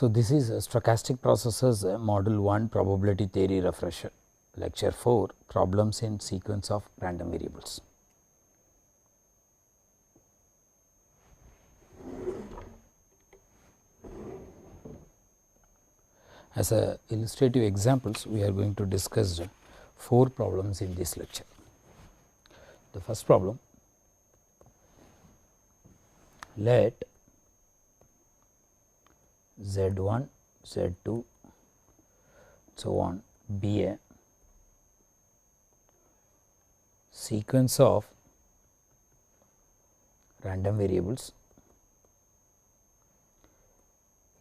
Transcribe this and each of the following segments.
So, this is a stochastic processes module 1 probability theory refresher, lecture 4 problems in sequence of random variables. As a illustrative examples, we are going to discuss 4 problems in this lecture. The first problem, let Z1, Z2, so on be a sequence of random variables,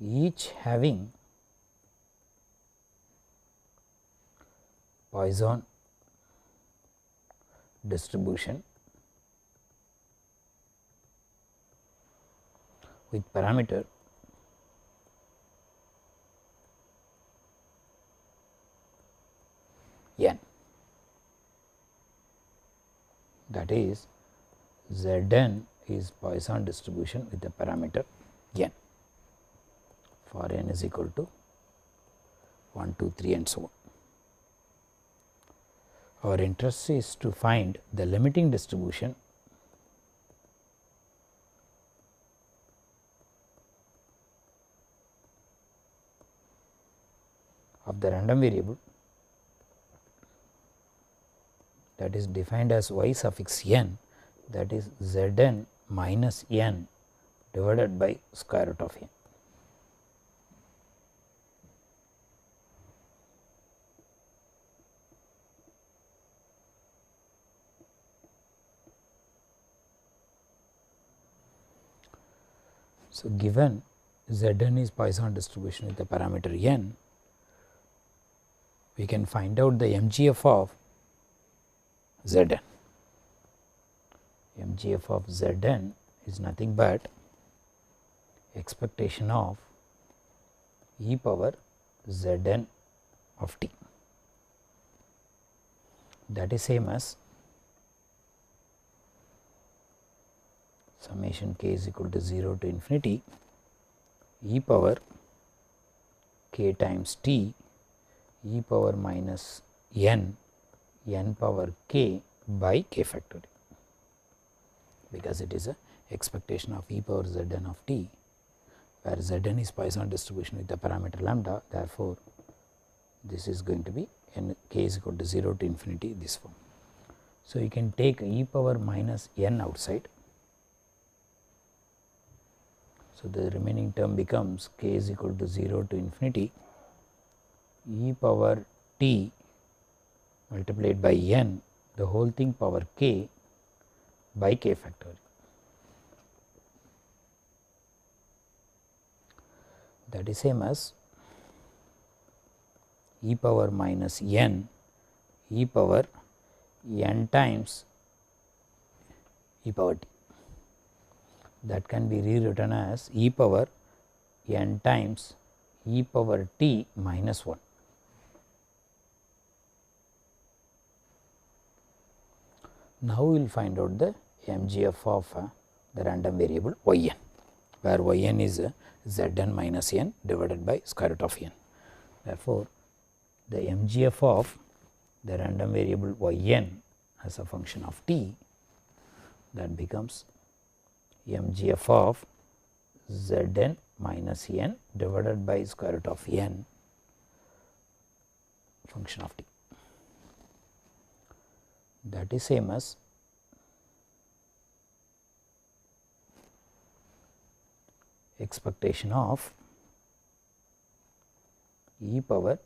each having Poisson distribution with parameter n, that is Zn is Poisson distribution with the parameter n for n is equal to 1, 2, 3 and so on. Our interest is to find the limiting distribution of the random variable that is defined as y suffix n, that is Zn minus n divided by square root of n. So, given Zn is Poisson distribution with the parameter n, we can find out the MGF of Zn. MGF of Zn is nothing but expectation of e power Zn of t, that is same as summation k is equal to 0 to infinity e power k times t e power minus n power k by k factorial, because it is a expectation of e power Zn of t, where Zn is Poisson distribution with the parameter lambda. Therefore, this is going to be n k is equal to 0 to infinity this form. So, you can take e power minus n outside. So, the remaining term becomes k is equal to 0 to infinity e power t multiplied by n, the whole thing power k by k factorial. That is same as e power minus n e power n times e power t, that can be rewritten as e power n times e power t minus 1. Now, we will find out the MGF of the random variable yn, where yn is Zn minus n divided by square root of n. Therefore, the MGF of the random variable yn as a function of t, that becomes MGF of Zn minus n divided by square root of n function of t, that is same as expectation of e power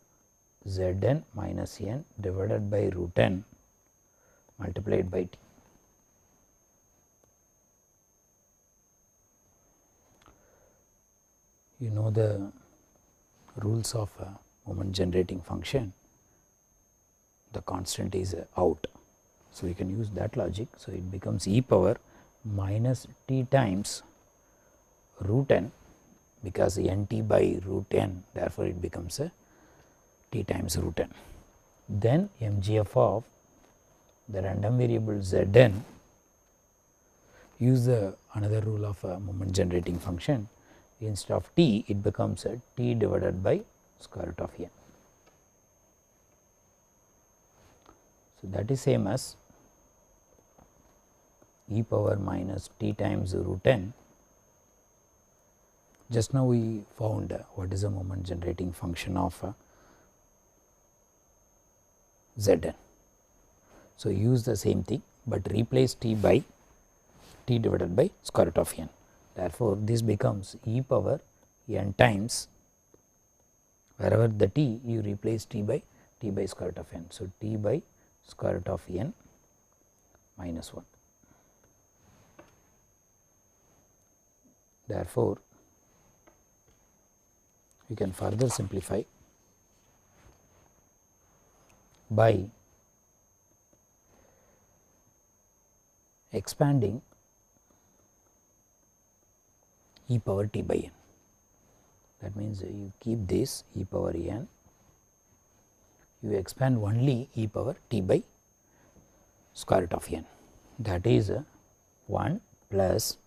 Zn minus n divided by root n multiplied by t. You know the rules of a moment generating function, the constant is out. So, you can use that logic. So, it becomes e power minus t times root n, because n t by root n, therefore, it becomes a t times root n. Then MGF of the random variable Zn, use the another rule of a moment generating function, instead of t it becomes a t divided by square root of n. So, that is same as e power minus t times root n. Just now we found what is the moment generating function of Zn. So, use the same thing, but replace t by t divided by square root of n. Therefore, this becomes e power n times, wherever the t you replace t by square root of n. So, t by square root of n minus 1. Therefore, we can further simplify by expanding e power t by n. That means, you keep this e power n, you expand only e power t by square root of n, that is 1 plus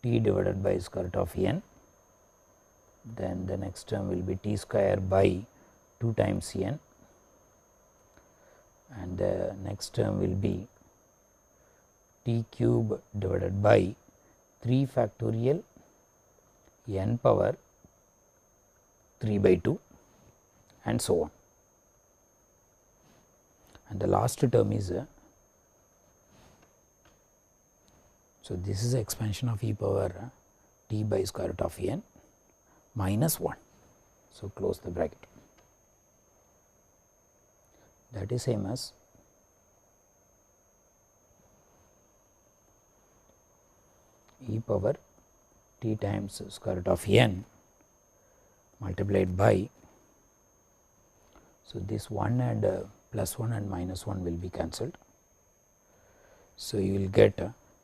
t divided by square root of n, then the next term will be t square by 2 times n, and the next term will be t cube divided by 3 factorial n power 3 by 2 and so on. And the last term is so this is the expansion of e power t by square root of n minus 1. So, close the bracket. That is same as e power t times square root of n multiplied by, so this 1 and plus 1 and minus 1 will be cancelled. So, you will get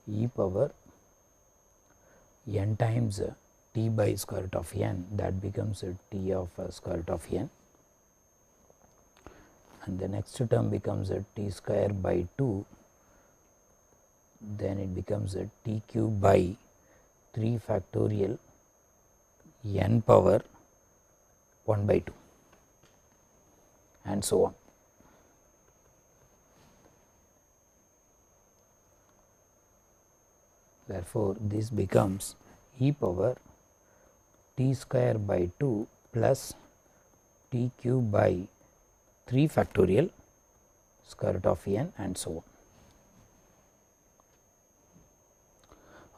e power n times t by square root of n, that becomes t of square root of n, and the next term becomes t square by 2, then it becomes t cube by 3 factorial n power 1 by 2 and so on. Therefore, this becomes e power t square by 2 plus t cube by 3 factorial square root of n and so on.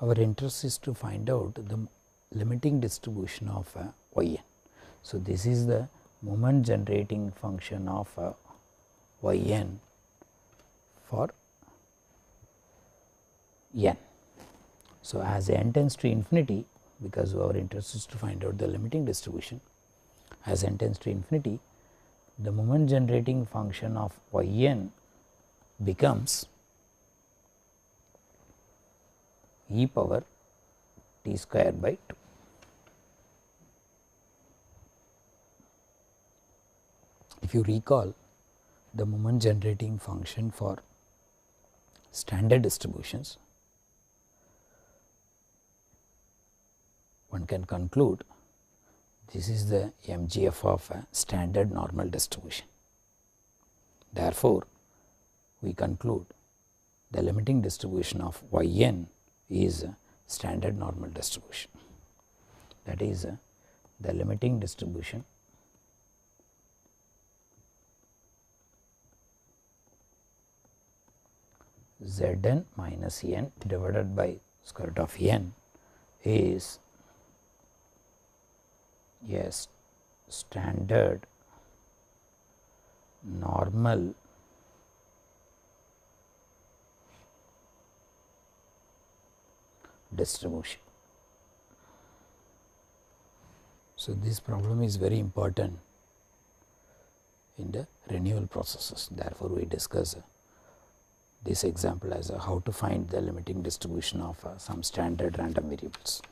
Our interest is to find out the limiting distribution of y n. So, this is the moment generating function of y n for n. So, as n tends to infinity, because our interest is to find out the limiting distribution, as n tends to infinity, the moment generating function of y n becomes e power t square by 2. If you recall, the moment generating function for standard distributions, one can conclude this is the MGF of a standard normal distribution. Therefore, we conclude the limiting distribution of y n is a standard normal distribution. That is the limiting distribution Zn minus n divided by square root of n is a standard normal distribution. So, this problem is very important in the renewal processes. Therefore, we discuss this example as how to find the limiting distribution of some standard random variables.